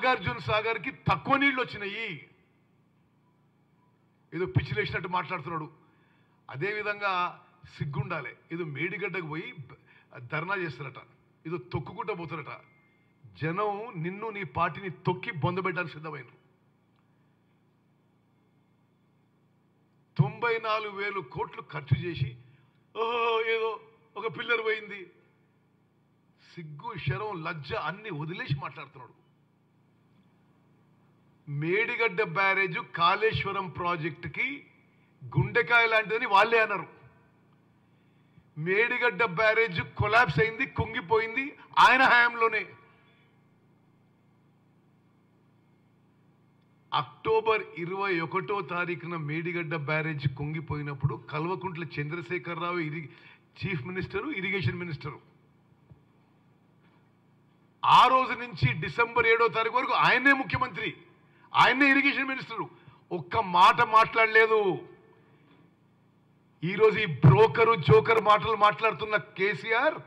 నాగార్జున సాగర్కి తక్కువ నీళ్లు వచ్చినాయి. ఏదో పిచ్చిలేసినట్టు మాట్లాడుతున్నాడు. అదేవిధంగా సిగ్గుండాలి. ఏదో మేడిగడ్డకు పోయి ధర్నా చేస్తారట, ఏదో తొక్కుకుంటూ పోతారట. జనం నిన్ను నీ పార్టీని తొక్కి బొందబెట్టడానికి సిద్ధమైనరు. 94,000 కోట్లు ఖర్చు చేసి ఓహో ఏదో ఒక పిల్లర్ పోయింది, సిగ్గు శరం లజ్జ అన్ని వదిలేసి మాట్లాడుతున్నాడు. మేడిగడ్డ బ్యారేజ్ కాళేశ్వరం ప్రాజెక్టుకి గుండెకాయ లాంటిదని వాళ్ళే అన్నారు. మేడిగడ్డ బ్యారేజ్ కొలాప్స్ అయింది, కుంగిపోయింది ఆయన హయాంలోనే. అక్టోబర్ 21వ తారీఖున మేడిగడ్డ బ్యారేజ్ కుంగిపోయినప్పుడు Kalvakuntla Chandrasekhar Rao chief minister, irrigation minister. ఆ రోజు నుంచి డిసెంబర్ 7వ తారీఖు వరకు ఆయనే ముఖ్యమంత్రి, ఆయనే ఇరిగేషన్ మినిస్టరు. ఒక్క మాట మాట్లాడలేదు. ఈరోజు ఈ బ్రోకరు జోకర్ మాటలు మాట్లాడుతున్న కేసీఆర్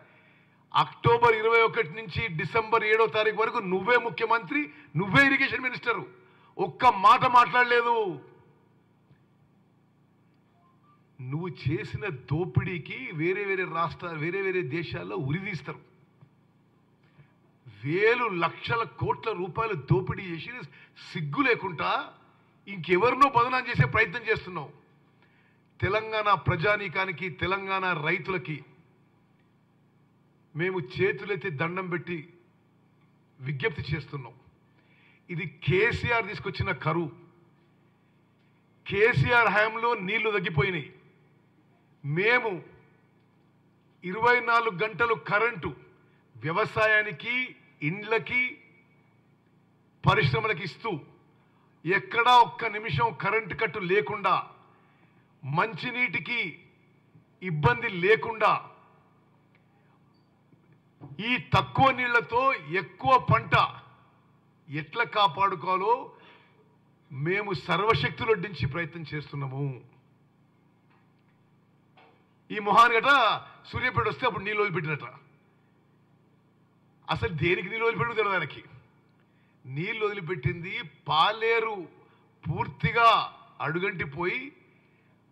అక్టోబర్ 21 నుంచి డిసెంబర్ 7వ తారీఖు వరకు నువ్వే ముఖ్యమంత్రి, నువ్వే ఇరిగేషన్ మినిస్టరు. ఒక్క మాట మాట్లాడలేదు. నువ్వు చేసిన దోపిడీకి వేరే వేరే రాష్ట్రాలు, వేరే వేరే దేశాల్లో ఉరిదీస్తారు. వేలు లక్షల కోట్ల రూపాయలు దోపిడీ చేసి సిగ్గు లేకుండా ఇంకెవరినో బదనాం చేసే ప్రయత్నం చేస్తున్నావు. తెలంగాణ ప్రజానీకానికి, తెలంగాణ రైతులకి మేము చేతులెత్తి దండం పెట్టి విజ్ఞప్తి చేస్తున్నాం. ఇది కేసీఆర్ తీసుకొచ్చిన కరువు. కేసీఆర్ హయాంలో నీళ్లు తగ్గిపోయినాయి. మేము 24 గంటలు కరెంటు వ్యవసాయానికి, ఇండ్లకి, పరిశ్రమలకు ఇస్తూ ఎక్కడా ఒక్క నిమిషం కరెంటు కట్టు లేకుండా, మంచినీటికి ఇబ్బంది లేకుండా, ఈ తక్కువ నీళ్లతో ఎక్కువ పంట ఎట్లా కాపాడుకోవాలో మేము సర్వశక్తులొడ్డించి ప్రయత్నం చేస్తున్నాము. ఈ మొహాన్ గట సూర్యాపేట వస్తే అప్పుడు నీళ్ళు వదిలిపెట్టినట. అసలు దేనికి నీళ్ళు వదిలిపెట్టు తెలియదు ఆయనకి. నీళ్ళు వదిలిపెట్టింది పాలేరు పూర్తిగా అడుగంటిపోయి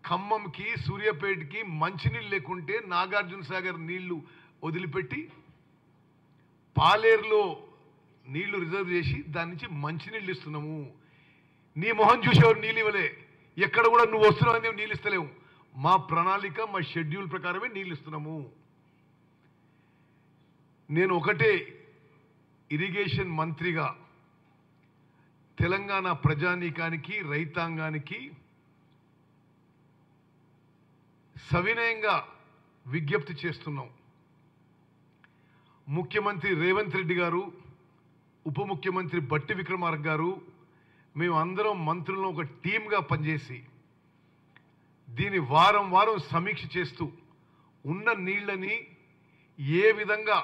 ఖమ్మంకి, సూర్యాపేటకి మంచినీళ్ళు లేకుంటే నాగార్జున సాగర్ నీళ్లు వదిలిపెట్టి పాలేరులో నీళ్లు రిజర్వ్ చేసి దాని నుంచి మంచినీళ్ళు ఇస్తున్నాము. నీ మొహం చూసేవారు నీళ్ళు ఇవ్వలే. ఎక్కడ కూడా నువ్వు వస్తున్నావు నీళ్ళు ఇస్తలేవు. మా ప్రణాళిక, మా షెడ్యూల్ ప్రకారమే నీళ్ళు ఇస్తున్నాము. నేను ఒకటే ఇరిగేషన్ మంత్రిగా తెలంగాణ ప్రజానీకానికి, రైతాంగానికి సవినయంగా విజ్ఞప్తి చేస్తున్నాం. ముఖ్యమంత్రి రేవంత్ రెడ్డి గారు, ఉప ముఖ్యమంత్రి బట్టి విక్రమార్క గారు, మేము అందరం మంత్రులను ఒక టీమ్గా పనిచేసి దీని వారం వారం సమీక్ష చేస్తూ ఉన్న నీళ్ళని ఏ విధంగా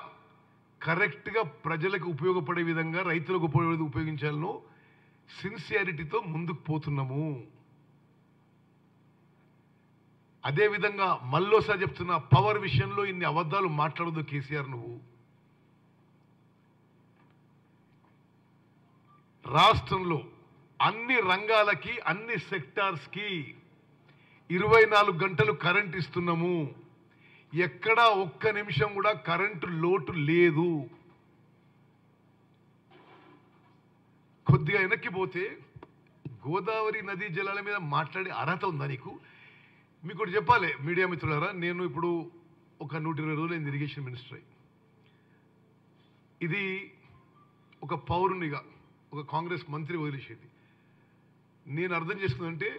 కరెక్ట్గా ప్రజలకు ఉపయోగపడే విధంగా, రైతులకు ఉపయోగించాలనో సిన్సియారిటీతో ముందుకు పోతున్నాము. అదేవిధంగా మళ్ళోసారి చెప్తున్నా, పవర్ విషయంలో ఇన్ని అబద్ధాలు మాట్లాడదు కేసీఆర్. నువ్వు రాష్ట్రంలో అన్ని రంగాలకి, అన్ని సెక్టార్స్కి 24 గంటలు కరెంట్ ఇస్తున్నాము. ఎక్కడా ఒక్క నిమిషం కూడా కరెంటు లోటు లేదు. కొద్దిగా వెనక్కి పోతే గోదావరి నదీ జలాల మీద మాట్లాడే అర్హత ఉందా నీకు? మీకు ఒకటి చెప్పాలి మీడియా మిత్రులారా, నేను ఇప్పుడు ఒక 120 రోజులు అయింది ఇరిగేషన్ మినిస్టర్ అయ్యి. ఇది ఒక పౌరునిగా, ఒక కాంగ్రెస్ మంత్రి వదిలేసేది. నేను అర్థం చేసుకుందంటే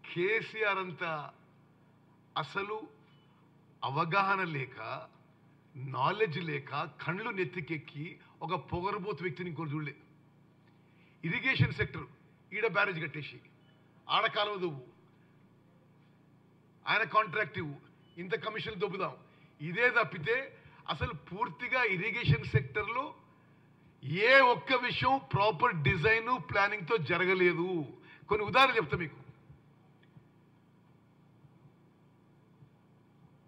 కేసీఆర్ అంత అసలు అవగాహన లేక, నాలెడ్జ్ లేక, కళ్ళు నెత్తికెక్కి ఒక పొగరబోతు వ్యక్తిని ఇంకోటి చూడలే. ఇరిగేషన్ సెక్టర్ ఈడ బ్యారేజ్ కట్టేసి, ఆడ కాలువ దువ్వు, ఆయన కాంట్రాక్ట్ ఇవ్వు, ఇంత కమిషన్ దొబ్బుదాం, ఇదే తప్పితే అసలు పూర్తిగా ఇరిగేషన్ సెక్టర్లో ఏ ఒక్క విషయం ప్రాపర్ డిజైన్, ప్లానింగ్తో జరగలేదు. కొన్ని ఉదాహరణలు చెప్తా మీకు.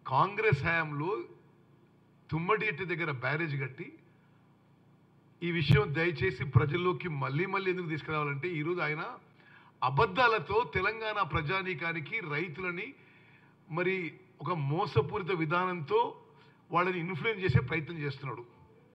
కాంగ్రెస్ హయాంలో తుమ్మడిఎట్టి దగ్గర బ్యారేజ్ కట్టి ఈ విషయం దయచేసి ప్రజల్లోకి మళ్ళీ ఎందుకు తీసుకురావాలంటే ఈరోజు ఆయన అబద్ధాలతో తెలంగాణ ప్రజానీకానికి రైతులని మరి ఒక మోసపూరిత విధానంతో వాళ్ళని ఇన్ఫ్లుయెన్స్ చేసే ప్రయత్నం చేస్తున్నాడు.